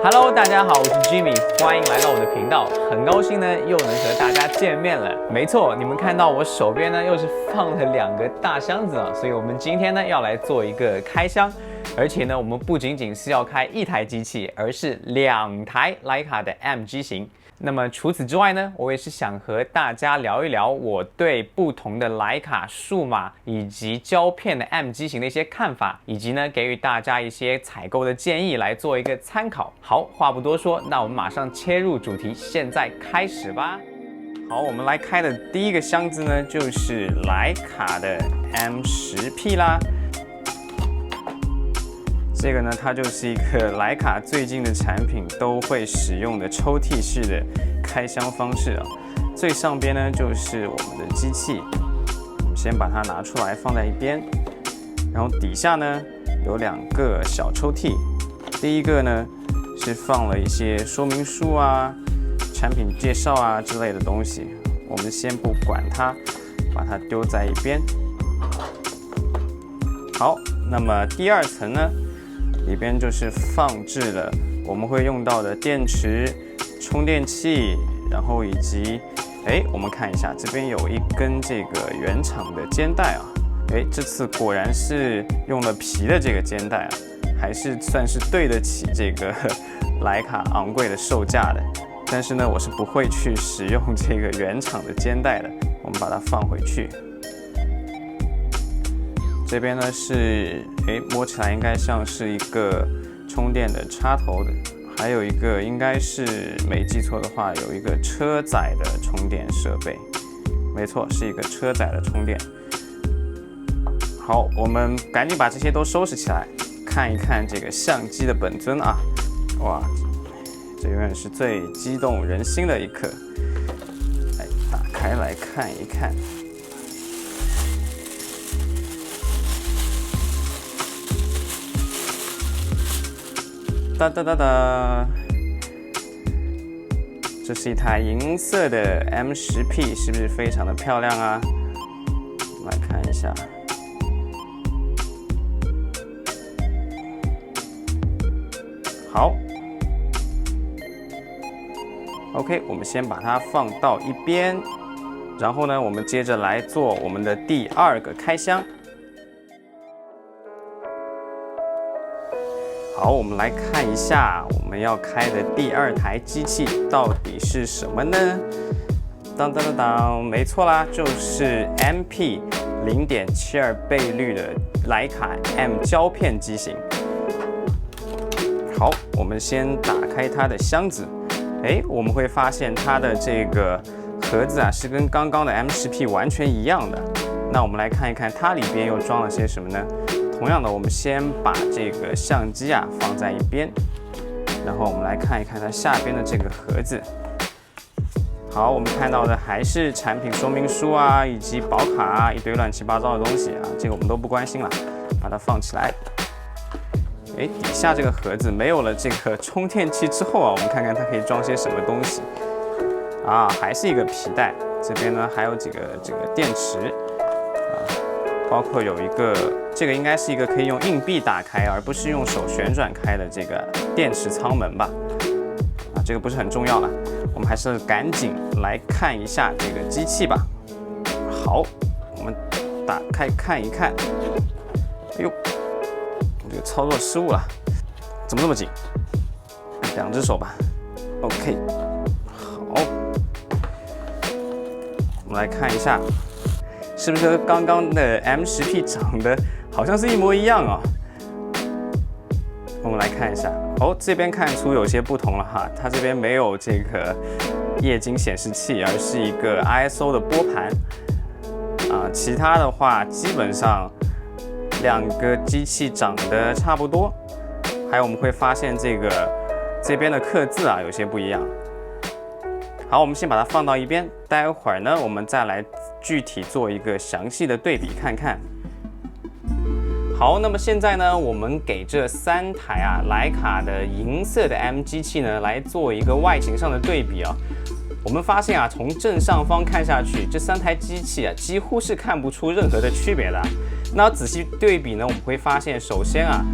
Hello， 大家好，我是 Jimmy， 欢迎来到我的频道。很高兴呢，又能和大家见面了。没错，你们看到我手边呢，又是放了2个大箱子啊，所以我们今天呢，要来做一个开箱。而且呢，我们不仅仅是要开1台机器，而是2台徕卡的 M 机型。那么除此之外呢，我也是想和大家聊一聊我对不同的徕卡、数码以及胶片的 M 机型的一些看法，以及呢给予大家一些采购的建议来做一个参考。好，话不多说，那我们马上切入主题，现在开始吧。好，我们来开的第一个箱子呢，就是徕卡的 M10P 啦。这个呢，它就是一个徕卡最近的产品都会使用的抽屉式的开箱方式啊。最上边呢就是我们的机器，我们先把它拿出来放在一边，然后底下呢有2个小抽屉，第一个呢是放了一些说明书啊、产品介绍啊之类的东西，我们先不管它，把它丢在一边。好，那么第2层呢？里边就是放置了我们会用到的电池、充电器，然后以及，我们看一下这边有一根这个原厂的肩带啊，这次果然是用了皮的这个肩带啊，还是算是对得起这个徕卡昂贵的售价的。但是呢，我是不会去使用这个原厂的肩带的，我们把它放回去。这边呢是，摸起来应该像是一个充电的插头的，还有一个应该是没记错的话，有一个车载的充电设备，没错，是一个车载的充电。好，我们赶紧把这些都收拾起来，看一看这个相机的本尊啊！哇，这永远是最激动人心的一刻。来，打开来看一看。哒哒哒哒，这是一台银色的 M10P， 是不是非常的漂亮啊？我们来看一下。好 ，OK， 我们先把它放到一边，然后呢，我们接着来做我们的第2个开箱。好，我们来看一下我们要开的第2台机器到底是什么呢？当当当当，没错啦，就是 MP 0.72倍率的徕卡 M 胶片机型。好，我们先打开它的箱子，我们会发现它的这个盒子啊是跟刚刚的 M10P 完全一样的。那我们来看一看它里边又装了些什么呢？同样的，我们先把这个相机啊放在一边，然后我们来看一看它下边的这个盒子。好，我们看到的还是产品说明书啊，以及保卡啊，一堆乱七八糟的东西啊，这个我们都不关心了，把它放起来。底下这个盒子没有了这个充电器之后啊，我们看看它可以装些什么东西啊，还是一个皮带，这边呢还有几个这个电池啊，包括有一个。这个应该是一个可以用硬币打开，而不是用手旋转开的这个电池舱门吧？啊，这个不是很重要了，我们还是赶紧来看一下这个机器吧。好，我们打开看一看。哎呦，我这个操作失误了，怎么这么紧？2只手吧。OK， 好，我们来看一下，是不是和刚刚的 M10P 长得好像是一模一样啊？我们来看一下，这边看出有些不同了哈，它这边没有这个液晶显示器，而是一个 ISO 的拨盘啊。其他的话，基本上2个机器长得差不多，还有我们会发现这边的刻字啊有些不一样。好，我们先把它放到一边，待会儿呢，我们再来具体做一个详细的对比看看。好，那么现在呢，我们给这3台啊徕卡的银色的 M 机器呢来做一个外形上的对比啊。我们发现啊，从正上方看下去，这3台机器啊几乎是看不出任何的区别的。那仔细对比呢，我们会发现，首先啊，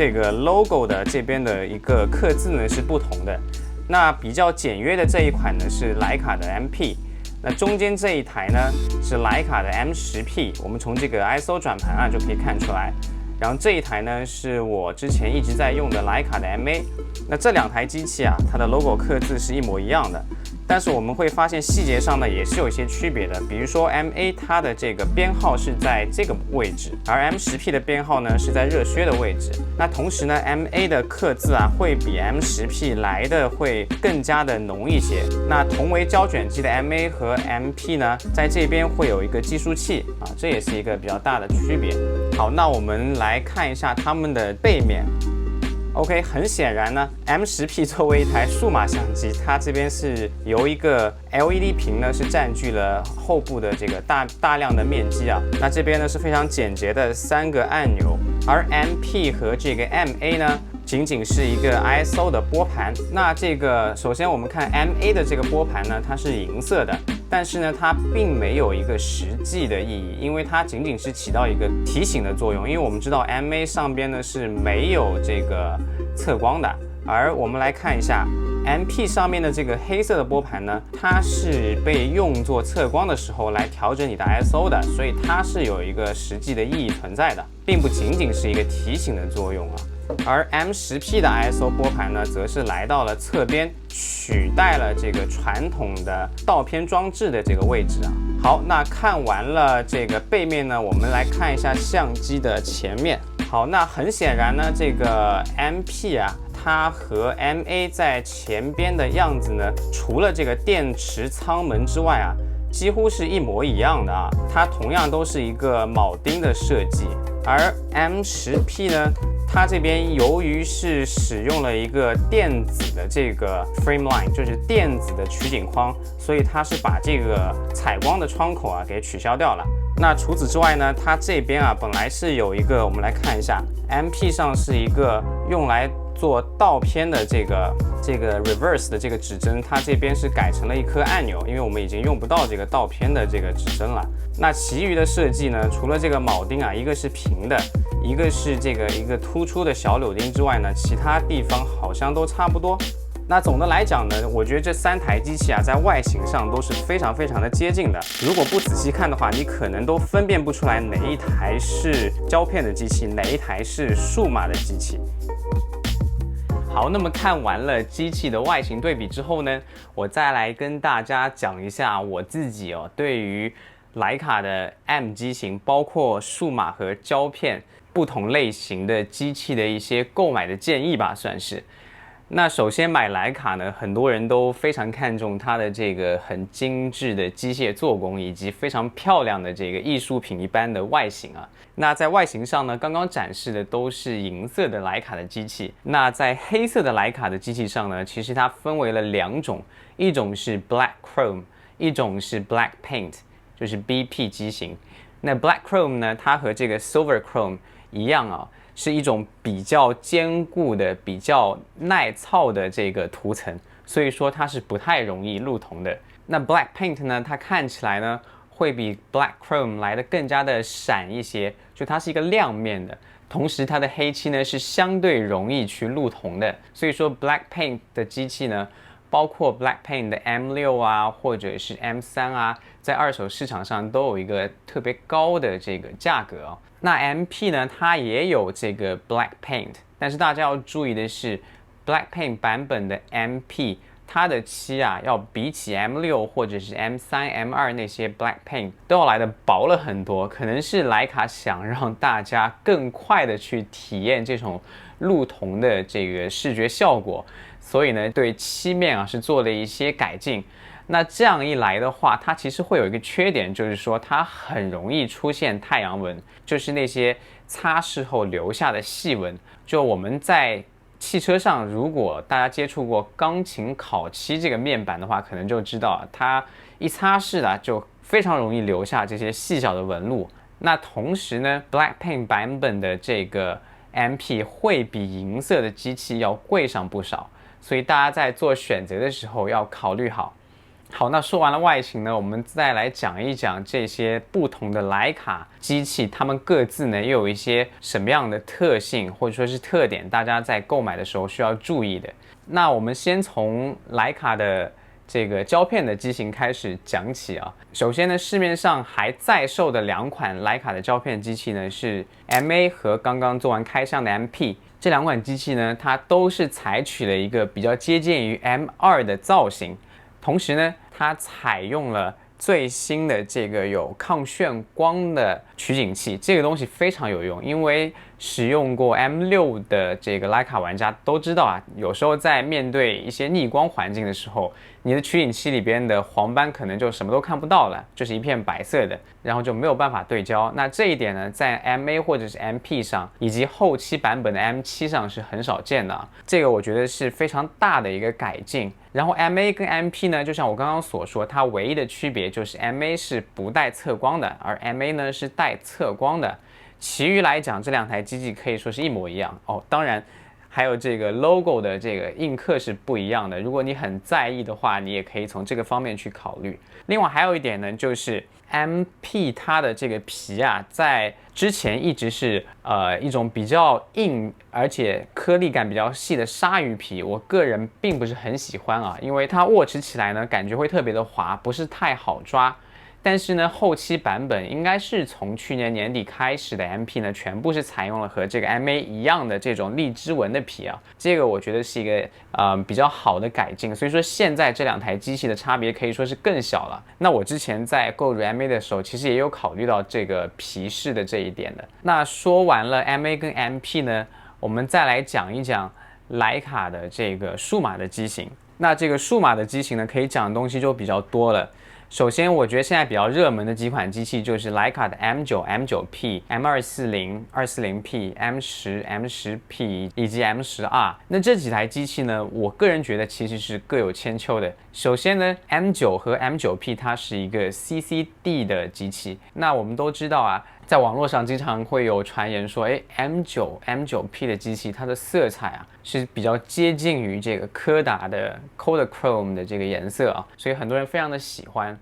这个 logo 的这边的一个刻字呢是不同的。那比较简约的这一款呢是徕卡的 MP， 那中间这一台呢是徕卡的 M10P， 我们从这个 ISO 转盘啊就可以看出来。然后这一台呢是我之前一直在用的徕卡的 MA， 那这2台机器啊，它的 logo 刻字是一模一样的，但是我们会发现细节上呢也是有一些区别的。比如说 MA 它的这个编号是在这个位置，而 M10P 的编号呢是在热靴的位置。那同时呢 MA 的刻字啊会比 M10P 来的会更加的浓一些。那同为胶卷机的 MA 和 MP 呢，在这边会有一个计数器啊，这也是一个比较大的区别。好，那我们来看一下它们的背面。OK， 很显然呢 ，M10P 作为一台数码相机，它这边是由一个 LED 屏呢是占据了后部的这个大量的面积啊。那这边呢是非常简洁的3个按钮，而 MP 和这个 MA 呢，仅仅是一个 ISO 的拨盘。那这个首先我们看 MA 的这个拨盘呢，它是银色的。但是呢，它并没有一个实际的意义，因为它仅仅是起到一个提醒的作用。因为我们知道 MA 上边呢是没有这个测光的，而我们来看一下 MP 上面的这个黑色的拨盘呢，它是被用作测光的时候来调整你的 ISO 的，所以它是有一个实际的意义存在的，并不仅仅是一个提醒的作用啊。而 M10P 的 ISO 拨盘呢，则是来到了侧边，取代了这个传统的倒片装置的这个位置啊。好，那看完了这个背面呢，我们来看一下相机的前面。好，那很显然呢，这个 MP 啊，它和 MA 在前边的样子呢，除了这个电池舱门之外啊，几乎是一模一样的啊。它同样都是一个铆钉的设计，而 M10P 呢，它这边由于是使用了一个电子的这个 frame line， 就是电子的取景框，所以它是把这个采光的窗口啊给取消掉了。那除此之外呢，它这边啊本来是有一个，我们来看一下 MP 上是一个用来做倒片的这个 reverse 的这个指针，它这边是改成了一颗按钮，因为我们已经用不到这个倒片的这个指针了。那其余的设计呢，除了这个铆钉啊，一个是平的，一个是这个一个突出的小柳钉之外呢，其他地方好像都差不多。那总的来讲呢，我觉得这3台机器啊，在外形上都是非常的接近的。如果不仔细看的话，你可能都分辨不出来哪一台是胶片的机器，哪一台是数码的机器。好，那么看完了机器的外形对比之后呢，我再来跟大家讲一下我自己对于徕卡的 M 机型，包括数码和胶片不同类型的机器的一些购买的建议吧，算是。那首先买徕卡呢，很多人都非常看重它的这个很精致的机械做工，以及非常漂亮的这个艺术品一般的外形啊。那在外形上呢，刚刚展示的都是银色的徕卡的机器。那在黑色的徕卡的机器上呢，其实它分为了2种，一种是 Black Chrome， 一种是 Black Paint， 就是 BP 机型。那 Black Chrome 呢，它和这个 Silver Chrome 一样啊，是一种比较坚固的、比较耐操的这个涂层，所以说它是不太容易入铜的。那 Black Paint 呢，它看起来呢会比 Black Chrome 来的更加的闪一些，就它是一个亮面的，同时它的黑漆呢是相对容易去入铜的。所以说 Black Paint 的机器呢，包括 Black Paint 的 M6啊，或者是 M3啊，在二手市场上都有一个特别高的这个价格哦。那 MP 呢，它也有这个 Black Paint， 但是大家要注意的是 ，Black Paint 版本的 MP， 它的漆啊，要比起 M6 或者是 M3、M2 那些 Black Paint 都要来的薄了很多。可能是徕卡想让大家更快的去体验这种入铜的这个视觉效果，所以呢，对漆面啊是做了一些改进。那这样一来的话，它其实会有一个缺点，就是说它很容易出现太阳纹，就是那些擦拭后留下的细纹。就我们在汽车上，如果大家接触过钢琴烤漆这个面板的话，可能就知道它一擦拭啊，就非常容易留下这些细小的纹路。那同时呢 ，Black Paint 版本的这个 MP 会比银色的机器要贵上不少，所以大家在做选择的时候要考虑好。好，那说完了外形呢，我们再来讲一讲这些不同的徕卡机器，它们各自呢又有一些什么样的特性或者说是特点，大家在购买的时候需要注意的。那我们先从徕卡的这个胶片的机型开始讲起啊。首先呢，市面上还在售的2款徕卡的胶片机器呢是 MA 和刚刚做完开箱的 MP。这2款机器呢，它都是采取了一个比较接近于 M2 的造型。同时呢，它采用了最新的这个有抗眩光的取景器，这个东西非常有用，因为使用过 M6 的这个徕卡玩家都知道啊，有时候在面对一些逆光环境的时候，你的取景器里边的黄斑可能就什么都看不到了，就是一片白色的，然后就没有办法对焦。那这一点呢，在 MA 或者是 MP 上，以及后期版本的 M7 上是很少见的啊，这个我觉得是非常大的一个改进。然后 MA 跟 MP 呢，就像我刚刚所说，它唯一的区别就是 MA 是不带测光的，而 MA 呢是带测光的。其余来讲，这2台机器可以说是一模一样哦。当然，还有这个 logo 的这个印刻是不一样的。如果你很在意的话，你也可以从这个方面去考虑。另外还有一点呢，就是 MP 它的这个皮啊，在之前一直是一种比较硬而且颗粒感比较细的鲨鱼皮，我个人并不是很喜欢啊，因为它握持起来呢感觉会特别的滑，不是太好抓。但是呢，后期版本应该是从去年年底开始的 MP 呢，全部是采用了和这个 MA 一样的这种荔枝纹的皮啊，这个我觉得是一个比较好的改进。所以说现在这2台机器的差别可以说是更小了。那我之前在购入 MA 的时候，其实也有考虑到这个皮饰的这一点的。那说完了 MA 跟 MP 呢，我们再来讲一讲徕卡的这个数码的机型。那这个数码的机型呢，可以讲的东西就比较多了。首先，我觉得现在比较热门的几款机器就是徕卡的 M9、M9P、M240P、M10、M10P 以及 M10R。那这几台机器呢，我个人觉得其实是各有千秋的。首先呢 ，M9 和 M9P 它是一个 CCD 的机器。那我们都知道啊，在网络上经常会有传言说，M9P 的机器它的色彩啊是比较接近于这个柯达的 Kodachrome 的这个颜色啊，所以很多人非常的喜欢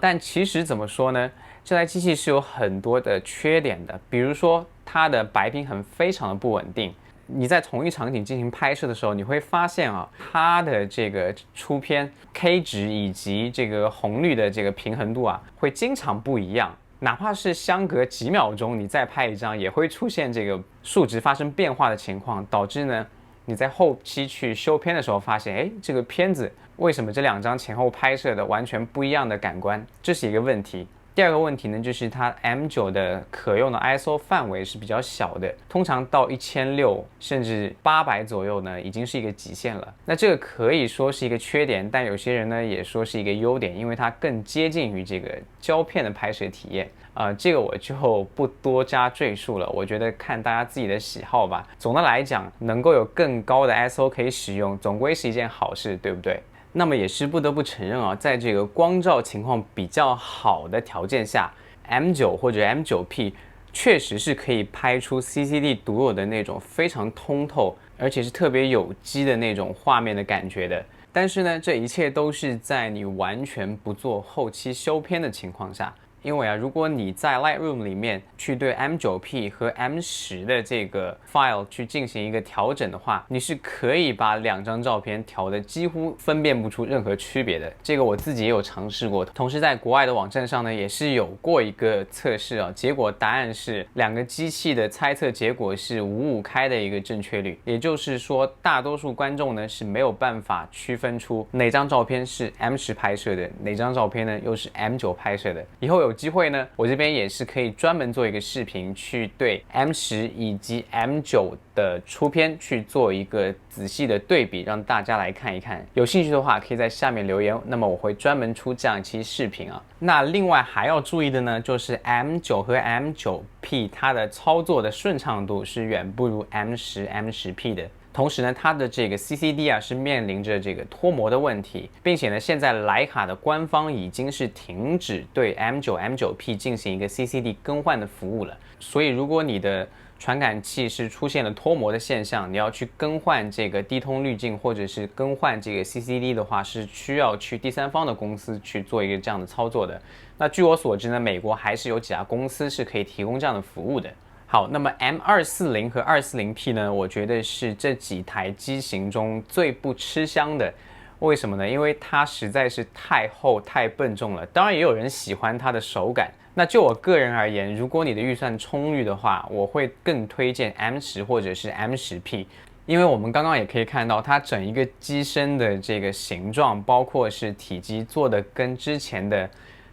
但其实怎么说呢？这台机器是有很多的缺点的，比如说它的白平衡非常的不稳定。你在同一场景进行拍摄的时候，你会发现啊，它的这个出片 K 值以及这个红绿的这个平衡度啊，会经常不一样。哪怕是相隔几秒钟，你再拍一张，也会出现这个数值发生变化的情况，导致呢，你在后期去修片的时候发现，这个片子为什么这2张前后拍摄的完全不一样的感官，这是一个问题。第二个问题呢，就是它 M9 的可用的 ISO 范围是比较小的，通常到1600甚至800左右呢，已经是一个极限了。那这个可以说是一个缺点，但有些人呢也说是一个优点，因为它更接近于这个胶片的拍摄体验。这个我就不多加赘述了，我觉得看大家自己的喜好吧。总的来讲，能够有更高的 ISO 可以使用，总归是一件好事，对不对？那么也是不得不承认啊，在这个光照情况比较好的条件下 ，M9 或者 M9P 确实是可以拍出 CCD 独有的那种非常通透，而且是特别有机的那种画面的感觉的。但是呢，这一切都是在你完全不做后期修片的情况下。因为如果你在 Lightroom 里面去对 M9P 和 M10 的这个 file 去进行一个调整的话，你是可以把2张照片调的几乎分辨不出任何区别的。这个我自己也有尝试过，同时在国外的网站上呢也是有过一个测试啊，结果答案是2个机器的猜测结果是5-5开的一个正确率，也就是说大多数观众呢是没有办法区分出哪张照片是 M10 拍摄的，哪张照片呢又是 M9 拍摄的。以后有机会呢，我这边也是可以专门做一个视频，去对 M10 以及 M9 的出片去做一个仔细的对比，让大家来看一看。有兴趣的话，可以在下面留言，那么我会专门出这样一期视频啊。那另外还要注意的呢，就是 M9 和 M9P 它的操作的顺畅度是远不如 M10、M10P 的。同时呢，它的这个 CCD 是面临着这个脱模的问题，并且呢，现在徕卡的官方已经是停止对 M9、M9P 进行一个 CCD 更换的服务了。所以，如果你的传感器是出现了脱模的现象，你要去更换这个低通滤镜或者是更换这个 CCD 的话，是需要去第三方的公司去做一个这样的操作的。那据我所知呢，美国还是有几家公司是可以提供这样的服务的。好，那么 M240和 240P 呢，我觉得是这几台机型中最不吃香的。为什么呢？因为它实在是太厚太笨重了。当然也有人喜欢它的手感。那就我个人而言，如果你的预算充裕的话，我会更推荐 M10或者是 M10P。因为我们刚刚也可以看到，它整一个机身的这个形状，包括是体积做的跟之前的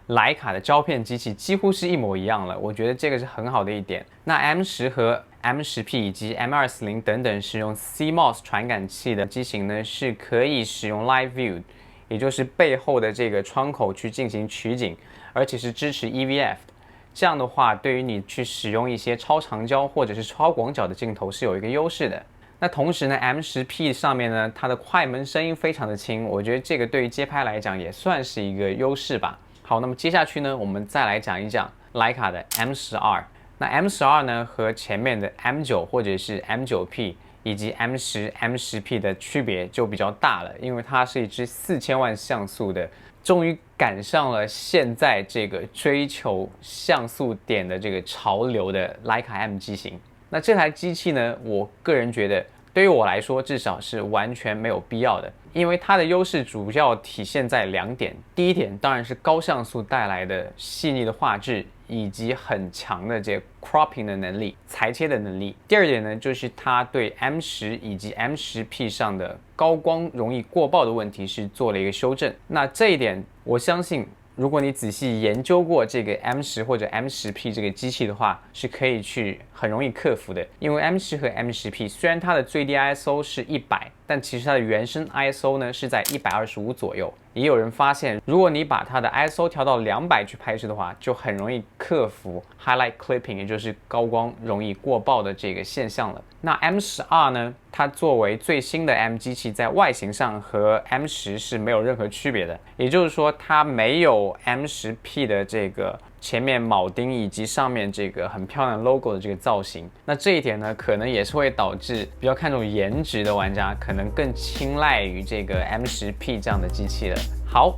徕卡的胶片机器几乎是一模一样了，我觉得这个是很好的一点。那 M10和 M10P 以及 M240等等使用 CMOS 传感器的机型呢，是可以使用 Live View， 也就是背后的这个窗口去进行取景，而且是支持 EVF 的。这样的话，对于你去使用一些超长焦或者是超广角的镜头是有一个优势的。那同时呢 ，M10P 上面呢，它的快门声音非常的轻，我觉得这个对于街拍来讲也算是一个优势吧。好，那么接下去呢，我们再来讲一讲徕卡的 M12。那 M12呢和前面的 M9或者是 M9P 以及 M10、M10P 的区别就比较大了，因为它是一支4000万像素的，终于赶上了现在这个追求像素点的这个潮流的徕卡 M 机型。那这台机器呢，我个人觉得对于我来说至少是完全没有必要的。因为它的优势主要体现在2点，第一点当然是高像素带来的细腻的画质，以及很强的这个 cropping 的能力、裁切的能力。第二点呢，就是它对 M10以及 M10P 上的高光容易过曝的问题是做了一个修正。那这一点，我相信如果你仔细研究过这个 M10或者 M10P 这个机器的话，是可以去很容易克服的。因为 M10和 M10P 虽然它的最低 ISO 是100，但其实它的原生 ISO 呢是在125左右。也有人发现，如果你把它的 ISO 调到200去拍摄的话，就很容易克服 highlight clipping， 也就是高光容易过曝的这个现象了。那 M12呢，它作为最新的 M 机器，在外形上和 M10是没有任何区别的，也就是说它没有 M10P 的这个前面铆钉以及上面这个很漂亮 logo 的这个造型。那这一点呢，可能也是会导致比较看重颜值的玩家可能更青睐于这个 M10P 这样的机器了。好，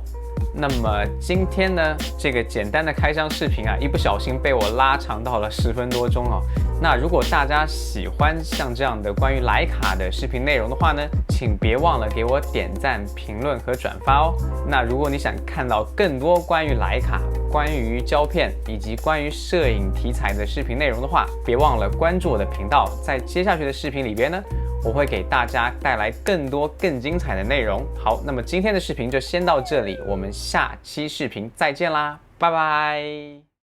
那么今天呢，这个简单的开箱视频啊，一不小心被我拉长到了10分多钟哦。那如果大家喜欢像这样的关于徕卡的视频内容的话呢，请别忘了给我点赞、评论和转发哦。那如果你想看到更多关于徕卡、关于胶片以及关于摄影题材的视频内容的话，别忘了关注我的频道。在接下去的视频里边呢，我会给大家带来更多更精彩的内容。好，那么今天的视频就先到这里，我们下期视频再见啦，拜拜。